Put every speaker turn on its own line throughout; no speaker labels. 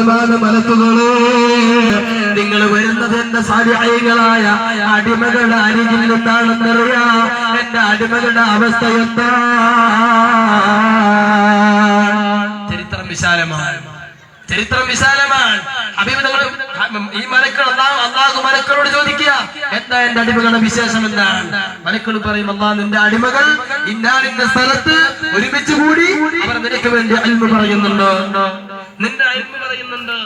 ചോദ്യമാണ് മലക്കുകളെ, നിങ്ങൾ വരുന്നത് എന്റെ സാലിഹീങ്ങളായ അടിമകളുടെ അരികിൽ നിന്നാണെന്നറിയാം. എന്റെ അടിമകളുടെ അവസ്ഥ എന്താ? ചരിത്രം വിശാലമാണ്, ചരിത്രം വിശാലമാണ്. ഈ മലക്കൾ അള്ളാഹു മലക്കളോട് ചോദിക്കുക, എന്താ എന്റെ അടിമകളുടെ വിശേഷം എന്താണ്? മലക്കൾ പറയും, അള്ളാഹ് നിന്റെ അടിമകൾ ഇന്നാലിന്റെ സ്ഥലത്ത് ഒരുമിച്ച് കൂടി അവർ നിനക്ക് വേണ്ടി ഇൽമു പറയുന്നുണ്ട്, നിന്റെ ഇൽമു പറയുന്നുണ്ട്,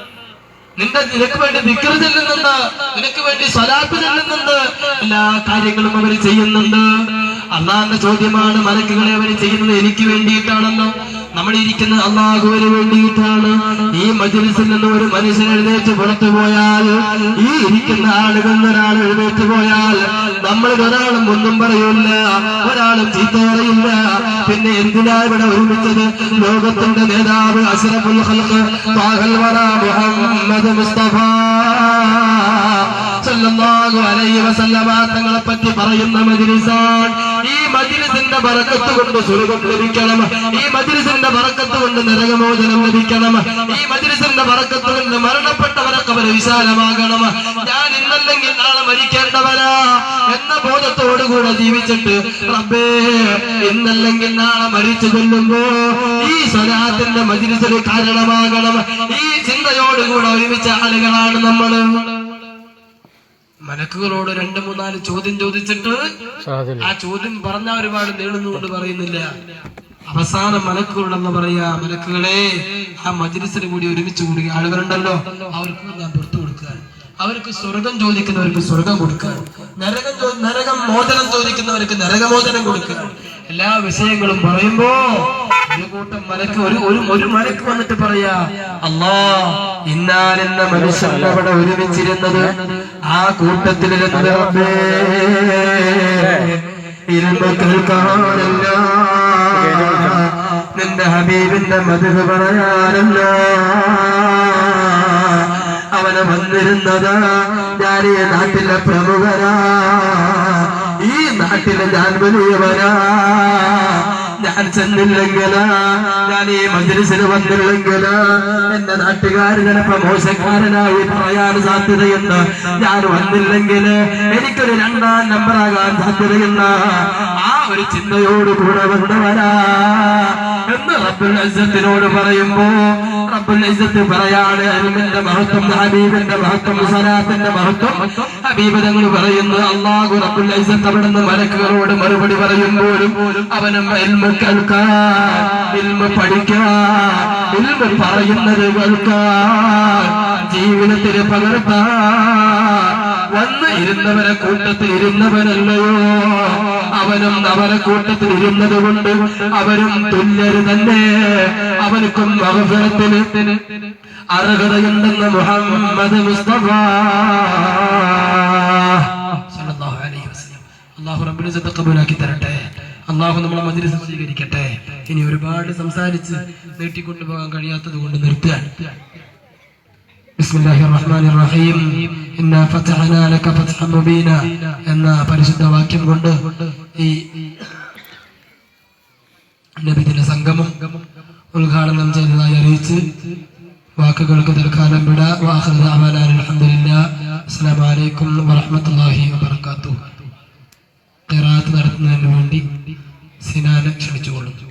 നിനക്ക് വേണ്ടി ദിക്ർ ചെല്ലുന്നുണ്ട്, നിനക്ക് വേണ്ടി സ്വലാത്ത് ചെല്ലുന്നുണ്ട്, എല്ലാ കാര്യങ്ങളും അവർ ചെയ്യുന്നുണ്ട്. അള്ളാഹുവിന്റെ ചോദ്യമാണ്, മലക്കുകളെ അവർ ചെയ്യുന്നത് എനിക്ക് വേണ്ടിയിട്ടാണല്ലോ? നമ്മൾ ഇരിക്കുന്നത് അള്ളാഹുവിന് വേണ്ടിയിട്ടാണ്. ഈ മജ്‌ലിസിൽ നിന്ന് ഒരു മനുഷ്യൻ എഴുന്നേറ്റ് പുറത്തു പോയാൽ, ഈ ഇരിക്കുന്ന ആളുകൾ ഒരാൾ എഴുന്നേറ്റ് പോയാൽ നമ്മളിൽ ഒരാളും ഒന്നും പറയില്ല, ഒരാളും ചീത്ത പറയില്ല. പിന്നെ എന്തിനാ ഇവിടെ ഒരുമിച്ചത്? ലോകത്തിന്റെ നേതാവ് അശ്റഫുൽ ഖൽഖ് ത്വാഹൽ വറാ മുഹമ്മദ് മുസ്തഫ സല്ലല്ലാഹു അലൈഹി വസല്ലമ തങ്ങളെ പറ്റി പറയുന്ന മജ്‌ലിസാണ്. ഈ മജ്‌ലിസിന്റെ ബറക്കത്ത് കൊണ്ട് സ്വർഗ്ഗം ലഭിക്കണം, ഈ മജ്‌ലിസിന്റെ ബറക്കത്ത് കൊണ്ട് നരകമോചനം ലഭിക്കണം, ഈ മജ്‌ലിസിന്റെ ബറക്കത്ത് കൊണ്ട് മരണപ്പെട്ടവരൊക്കെ അവർ വിശാലമാകണം. ഞാൻ ഇന്നല്ലെങ്കിൽ നാളെ മരിക്കേണ്ടവരാ എന്ന ബോധത്തോടുകൂടെ ജീവിച്ചിട്ട് റബ്ബേ ഇന്നല്ലെങ്കിൽ നാളെ മരിച്ചു കൊല്ലുമ്പോ ഈ സ്വലാത്തിന്റെ മജ്‌ലിസിന് കാരണമാകണം. ഈ ചിന്തയോടുകൂടെ ഒരുമിച്ച ആളുകളാണ് നമ്മൾ. മലക്കുകളോട് 2-3-4 ചോദ്യം ചോദിച്ചിട്ട് ആ ചോദ്യം പറഞ്ഞ ഒരുപാട് നീളുന്നുകൊണ്ട് പറയുന്നില്ല. അവസാനം മലക്കുകളെന്ന് പറയാ, മലക്കുകളെ ആ മജ്‌ലിസിന് കൂടി ഒരുമിച്ച് കൂടി ആളുകളുണ്ടല്ലോ, അവർക്ക് ഞാൻ പുറത്തു കൊടുക്കുക, അവർക്ക് സ്വർഗം ചോദിക്കുന്നവർക്ക് സ്വർഗം കൊടുക്കുക, നരകം മോചനം ചോദിക്കുന്നവർക്ക് നരകമോചനം കൊടുക്കുക. എല്ലാ വിഷയങ്ങളും പറയുമ്പോ ഒരു കൂട്ടം മലക്ക് ഒരു മലക്ക് വന്നിട്ട് പറയാ, അല്ലാഹ് ഇന്നാലെന്ന മനുഷ്യൻ അവിടെ ഒരുമിച്ചിരുന്നത് ആ കൂട്ടത്തിലിരുന്നത് റബ്ബേ ഇൽമു കേൾക്കാനല്ല, നിന്റെ ഹബീബിന്റെ മദ്ഹ് പറയാനല്ല. അവനെ വന്നിരുന്നത് ഞാൻ ഈ നാട്ടിലെ പ്രമുഖരാ, ഈ നാട്ടിലെ ഞാൻ വലിയവരാ. ഞാൻ ചെന്നില്ലെങ്കില്, ഞാൻ ഈ മജ്‌ലിസിന് വന്നില്ലെങ്കില് എന്റെ നാട്ടുകാർ ചിലപ്പോ മോശക്കാരനായി പറയാൻ സാധ്യതയുണ്ട്. ഞാൻ വന്നില്ലെങ്കില് എനിക്കൊരു 2ാം നമ്പറാകാൻ സാധ്യതയുണ്ട്. ആ ഒരു ചിന്തയോടുകൂടെ വന്നവരാ എന്ന് റബ്ബുൽ ഇസ്സത്തിനോട് പറയുമ്പോ റബ്ബുൽ ഇസ്സത്ത് പറയാണ്, ഇൽമിന്റെ മഹത്വം, ഹബീബിന്റെ മഹത്വം, സ്വലാത്തിന്റെ മഹത്വം ഹബീബ് തങ്ങൾ പറയുന്നു. അല്ലാഹു റബ്ബുൽ ഇസ്സത്ത് അവിടുന്ന് മലക്കുകളോട് മറുപടി പറയുമ്പോഴും അവനും ഇൽമു കേൾക്കാൻ, ഇൽമു പഠിക്കാൻ, ഇൽമു പറയുന്നത് കേൾക്കാൻ, ജീവിതത്തിൽ പകർത്താൻ വന്ന് ഇരുന്നവരെ കൂട്ടത്തിൽ ഇരുന്നവനല്ലയോ? അവനും അവരെ കൂട്ടത്തിൽ ഇരുന്നത് കൊണ്ട് അവരും തുല്യര് തന്നെ, അവനക്കും മഗ്ഫിറത്തിന് അർഹതയുണ്ടെന്ന് മുഹമ്മദ് മുസ്തഫ സല്ലല്ലാഹു അലൈഹി വസല്ലം. അല്ലാഹു റബ്ബുൽ ഇസ്സത്ത് ഖബൂലാക്കി തരട്ടെ. അല്ലാഹു നമ്മളെ മജ്‌ലിസ് സ്വീകരിക്കട്ടെ. ഇനി ഒരുപാട് സംസാരിച്ച് നീട്ടിക്കൊണ്ടുപോകാൻ കഴിയാത്തത് കൊണ്ട് നിർത്തുകയാണ്. ബിസ്മില്ലാഹിർ റഹ്മാനിർ റഹീം. ഇന്നാ ഫതഹനാ ലക ഫത്ഹൻ മുബീന എന്ന പരിശുദ്ധ വാക്യം കൊണ്ട് ഈ നബിദിന സംഗമം ഉദ്ഘാടനം ചെയ്തതായി അറിയിച്ച് വാക്കുകൾക്ക് തൽക്കാലം വിട. വആഖിറു ദഅവാനാ അൽഹംദുലില്ലാഹ്. അസ്സലാമു അലൈക്കും വറഹ്മത്തുള്ളാഹി വബറകാതുഹു. ഖിറാഅത്ത് നടത്തുന്നതിന് വേണ്ടി സിനാനെ ക്ഷണിച്ചുകൊള്ളുന്നു.